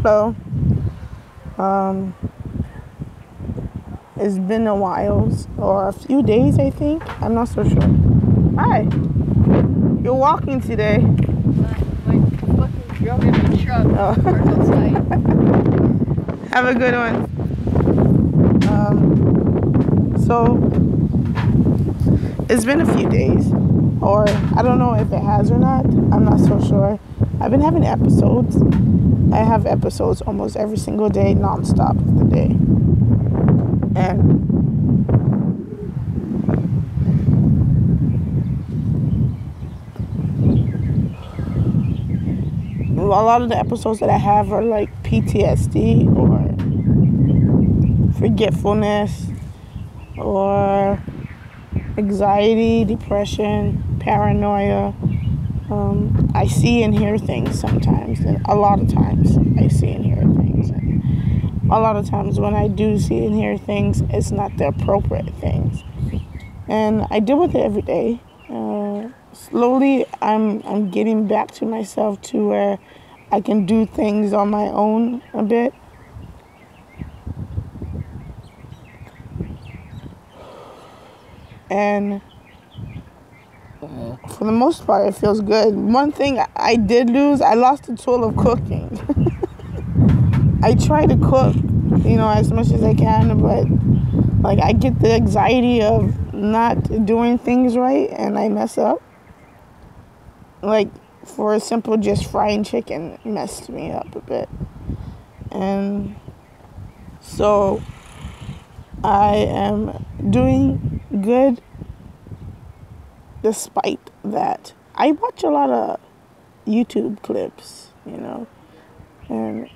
Hello. Um, it's been a while, or a few days, I think. I'm not so sure. Hi. You're walking today. My fucking drove in my truck. Oh. Parked outside. Have a good one. So, it's been a few days, or I don't know if it has or not. I'm not so sure. I've been having episodes. I have episodes almost every single day, nonstop of the day. And a lot of the episodes that I have are like PTSD or forgetfulness or anxiety, depression, paranoia. I see and hear things sometimes, and a lot of times I see and hear things. And a lot of times when I do see and hear things, it's not the appropriate things. And I deal with it every day. Slowly, I'm getting back to myself to where I can do things on my own a bit. And for the most part, it feels good. One thing I did lose, I lost the tool of cooking. I try to cook, as much as I can, but like I get the anxiety of not doing things right and I mess up. Like for a simple just frying chicken messed me up a bit. And so I am doing good despite that. I watch a lot of YouTube clips, and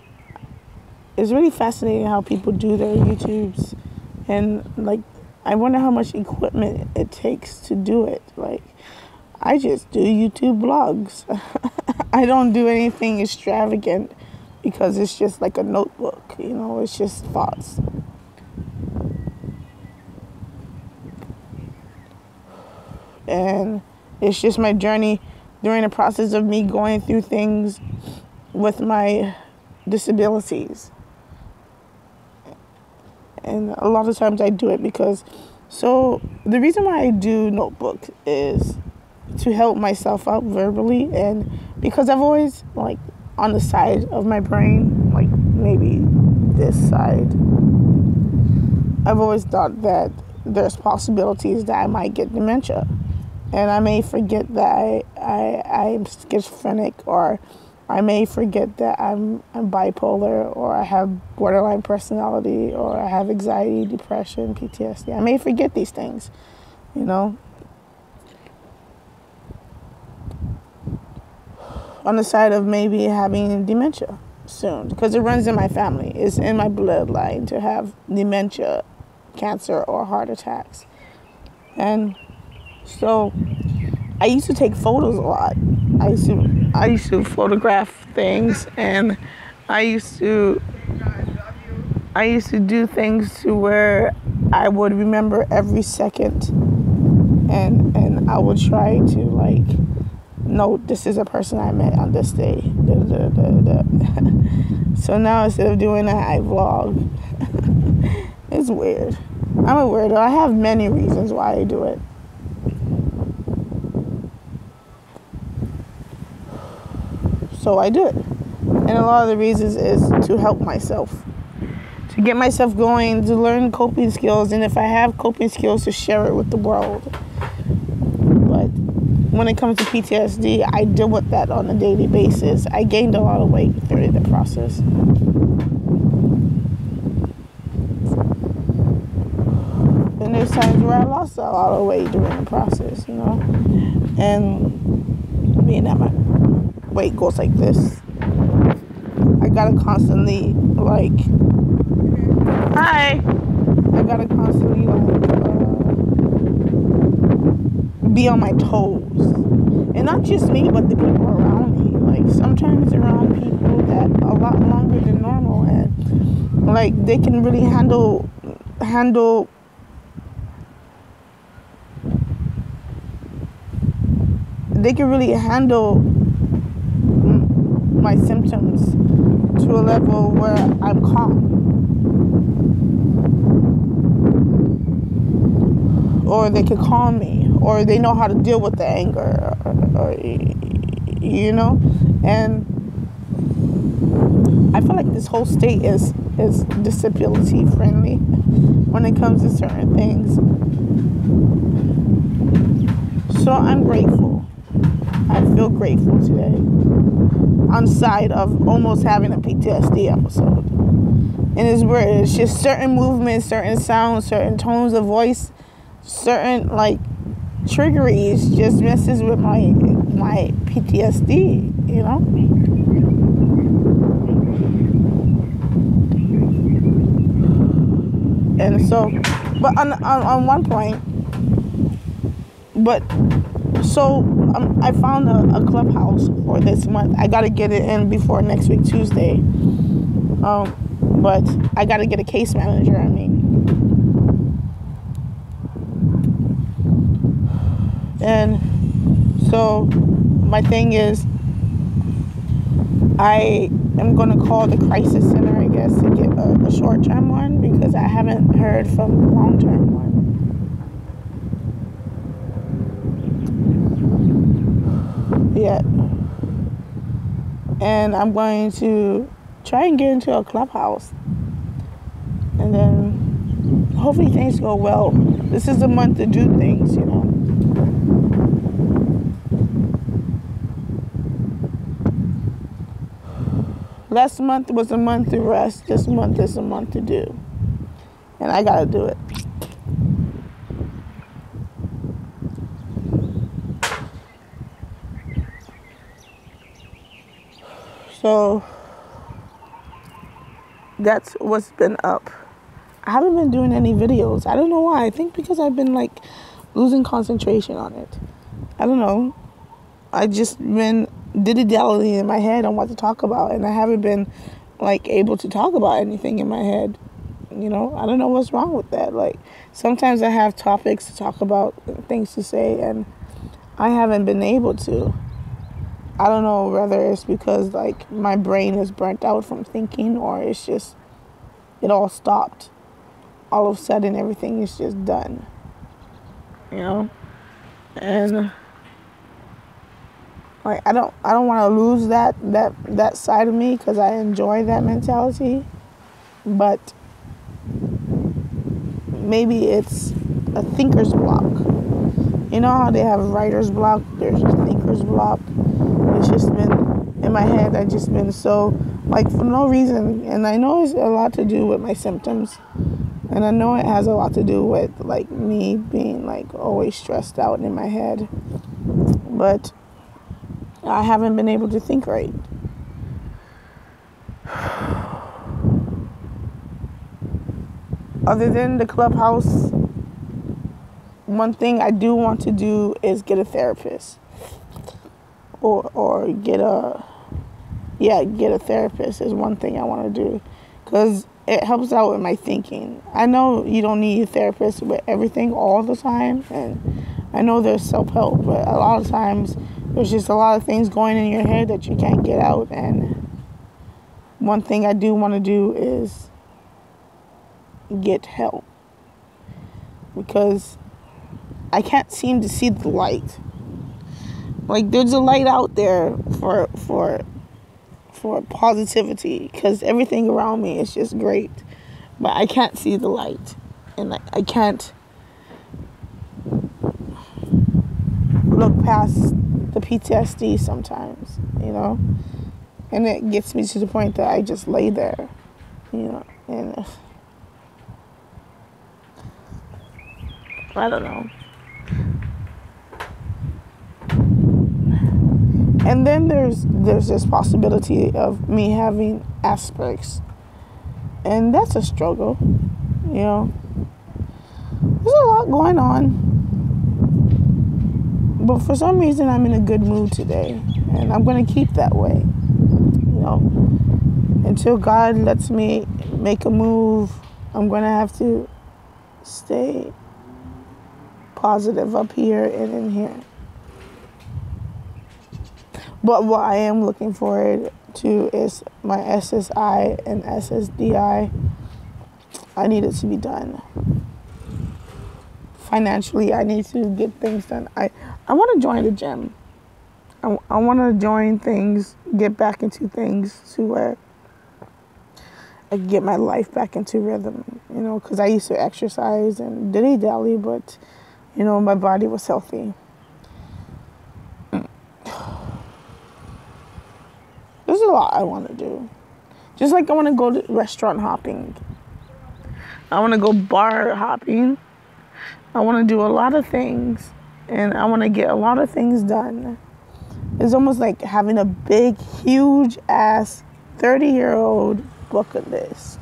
it's really fascinating how people do their YouTubes. And like, I wonder how much equipment it takes to do it. Like, I just do YouTube vlogs. I don't do anything extravagant because it's just like a notebook, it's just thoughts. And it's just my journey during the process of me going through things with my disabilities. And a lot of times I do it because, so the reason why I do notebooks is to help myself out verbally, and because I've always, like, on the side of my brain, like maybe this side, I've always thought that there's possibilities that I might get dementia. And I may forget that I'm schizophrenic, or I may forget that I'm bipolar, or I have borderline personality, or I have anxiety, depression, PTSD. I may forget these things, on the side of maybe having dementia soon, because it runs in my family. It's in my bloodline to have dementia, cancer, or heart attacks. And so I used to take photos a lot. I used to photograph things, and I used to do things to where I would remember every second, and I would try to, like, note, this is a person I met on this day. Da, da, da, da. So now instead of doing that, I vlog. It's weird. I'm a weirdo. I have many reasons why I do it. So I do it. And a lot of the reasons is to help myself, to get myself going, to learn coping skills, and if I have coping skills, to share it with the world. But when it comes to PTSD, I deal with that on a daily basis. I gained a lot of weight during the process. And there's times where I lost a lot of weight during the process, And being that my weight goes like this, I gotta constantly, like, hi! I gotta constantly, be on my toes. And not just me, but the people around me. Like, sometimes around people that are a lot longer than normal, and, like, they can really handle my my symptoms to a level where I'm calm. Or they can calm me, or they know how to deal with the anger, or and I feel like this whole state is disability friendly when it comes to certain things. So I'm grateful. I feel grateful today, on side of almost having a PTSD episode. And it's weird. It's just certain movements, certain sounds, certain tones of voice, certain triggeries just messes with my PTSD, And so, but on one point, I found a clubhouse for this month. I gotta get it in before next week Tuesday. But I gotta get a case manager. And so my thing is, I am going to call the crisis center, I guess, to get a short-term one, because I haven't heard from the long-term one yet. And I'm going to try and get into a clubhouse. And then hopefully things go well. This is a month to do things, Last month was a month to rest. This month is a month to do. And I gotta do it. So that's what's been up. I haven't been doing any videos. I don't know why. I think because I've been losing concentration on it. I don't know. I just been dilly-dallying in my head on what to talk about, and I haven't been able to talk about anything in my head. I don't know what's wrong with that. Sometimes I have topics to talk about, things to say, and I haven't been able to. I don't know whether it's because my brain is burnt out from thinking, or it's just it all stopped. All of a sudden everything is just done. And I don't want to lose that side of me, because I enjoy that mentality. But maybe it's a thinker's block. You know how they have writer's block? There's a thinker's block. It's just been in my head. I've just been so for no reason. And I know it's a lot to do with my symptoms. And I know it has a lot to do with me being always stressed out in my head. But I haven't been able to think right. Other than the clubhouse, one thing I do want to do is get a therapist. Or get a therapist is one thing I want to do. Because it helps out with my thinking. I know you don't need a therapist with everything all the time. And I know there's self-help. But a lot of times, there's just a lot of things going in your head that you can't get out. And one thing I do want to do is get help, because I can't seem to see the light. There's a light out there for positivity, because everything around me is just great, but I can't see the light, and I can't look past the PTSD sometimes, and it gets me to the point that I just lay there, and I don't know. And then there's this possibility of me having Asperger's, and that's a struggle. There's a lot going on, but for some reason I'm in a good mood today, and I'm going to keep that way. Until God lets me make a move, I'm going to have to stay positive up here and in here. But what I am looking forward to is my SSI and SSDI. I need it to be done. Financially, I need to get things done. I want to join the gym. I want to join things, get back into things to where I can get my life back into rhythm, you know, because I used to exercise and dilly-dally, but, you know, my body was healthy. There's a lot I want to do. Just like I want to go to restaurant hopping. I want to go bar hopping. I want to do a lot of things, and I want to get a lot of things done. It's almost like having a big, huge ass 30-year-old bucket list.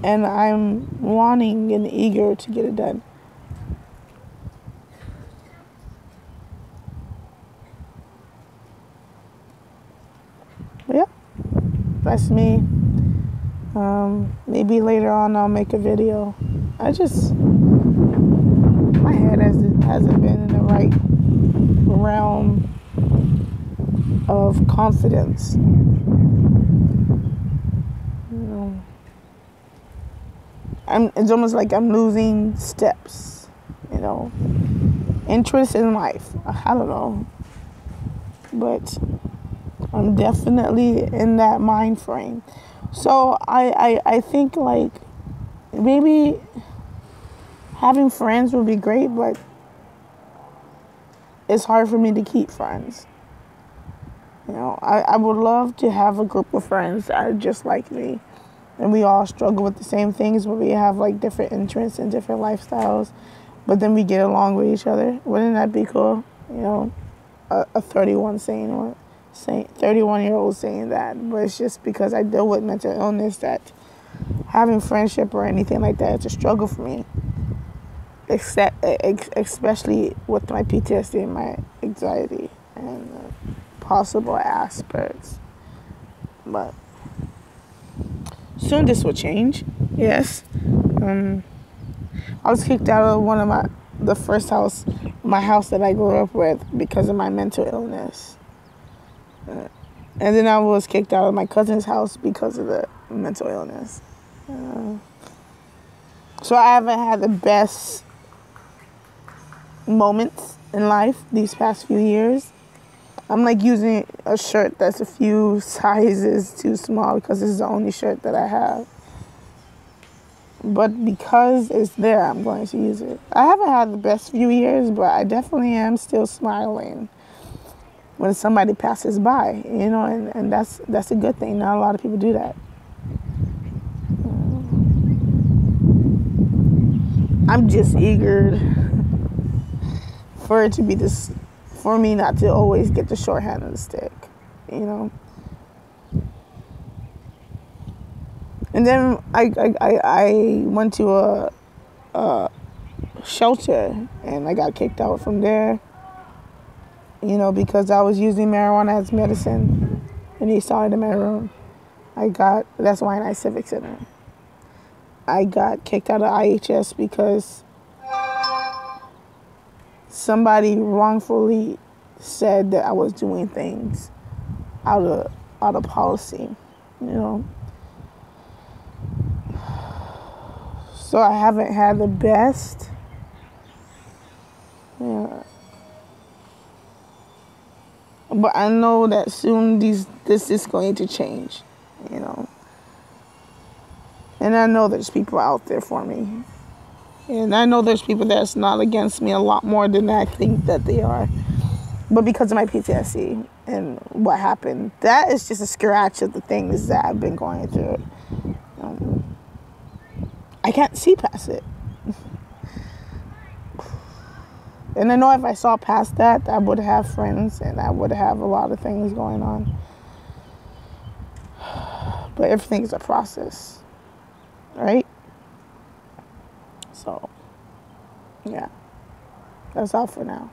And I'm wanting and eager to get it done. But yeah, that's me. Maybe later on I'll make a video. My head hasn't been in the right realm of confidence. You know, it's almost like I'm losing steps, you know, interest in life. I don't know, but I'm definitely in that mind frame. So I think like maybe having friends would be great, but it's hard for me to keep friends. You know, I would love to have a group of friends that are just like me, and we all struggle with the same things, but we have like different interests and different lifestyles, but then we get along with each other. Wouldn't that be cool? You know, a 31-year-old saying that, but it's just because I deal with mental illness that having friendship or anything like that, it's a struggle for me. Especially with my PTSD and my anxiety and possible aspects. But soon this will change. Yes. I was kicked out of my house that I grew up with because of my mental illness. And then I was kicked out of my cousin's house because of the mental illness. So I haven't had the best moments in life these past few years. I'm like using a shirt that's a few sizes too small because this is the only shirt that I have. But because it's there, I'm going to use it. I haven't had the best few years, but I definitely am still smiling when somebody passes by, you know, and that's a good thing. Not a lot of people do that. I'm just eager for it to be this, for me not to always get the short hand of the stick, you know. And then I went to a shelter and I got kicked out from there, you know, because I was using marijuana as medicine and he saw it in my room. That's why I Civic Center. I got kicked out of IHS because somebody wrongfully said that I was doing things out of policy, you know. So I haven't had the best. Yeah. But I know that soon this is going to change, you know. And I know there's people out there for me. And I know there's people that's not against me a lot more than I think that they are. But because of my PTSD and what happened, that is just a scratch of the things that I've been going through. I can't see past it. And I know if I saw past that, I would have friends and I would have a lot of things going on. But everything is a process, right? So, yeah, that's all for now.